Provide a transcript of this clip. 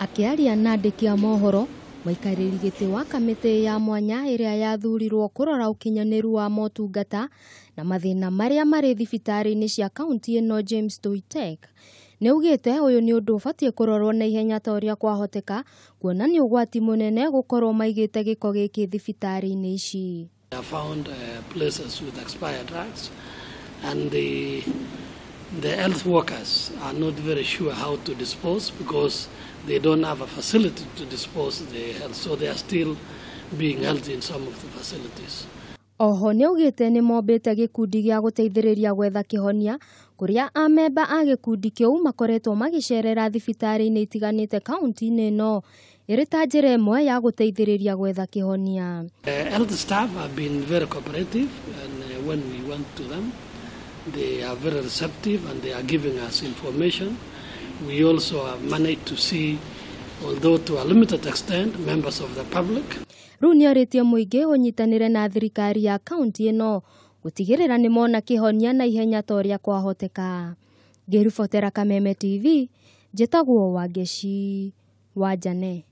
Akiaria na andĩki a mohoro, maikarĩri gĩtĩ wa kamĩtĩ ya mwanya ĩrĩa yathurirwo kũrora ũkinyanĩru wa motungata na mathĩna marĩa marĩ thibitarĩ-inĩ cia kaunti ĩno James Toitek nĩaugĩte ũyũ nĩ ũndũ ũbatiĩ kũrorwo na ihenya ta ũrĩa kwahoteka, kuona nĩ ũgwati mũnene gũkorwo maigĩte gĩko gĩkĩ thibitarĩ-inĩ ici. I found places with expired drugs, and the health workers are not very sure how to dispose because they don't have a facility to dispose the health, so they are still being held in some of the facilities. Oho nĩaugĩte nĩ mombĩte gĩkundi gĩa gũteithĩrĩria gwetha kĩhonia kũrĩa amemba a gĩkundi kĩu makoretwo magĩcerera thibitarĩ-inĩ itiganĩte kaunti-inĩ ĩno ĩrĩ ta njĩra ĩmwe ya gũteithĩrĩria gwetha kĩhonia. Health staff have been very cooperative, and when we went to them, they are very receptive and they are giving us information. We also have managed to see, although to a limited extent, members of the public. Rĩu nĩorĩtie mũingĩ ũnyitanĩre na thirikari ya kaunti ĩno gũtigĩrĩra nĩ mona kĩhonia na ihenya ta ũrĩa kwahoteka. Ngĩribotera Kameme TV, njĩtagwo Wangeci Wanjane.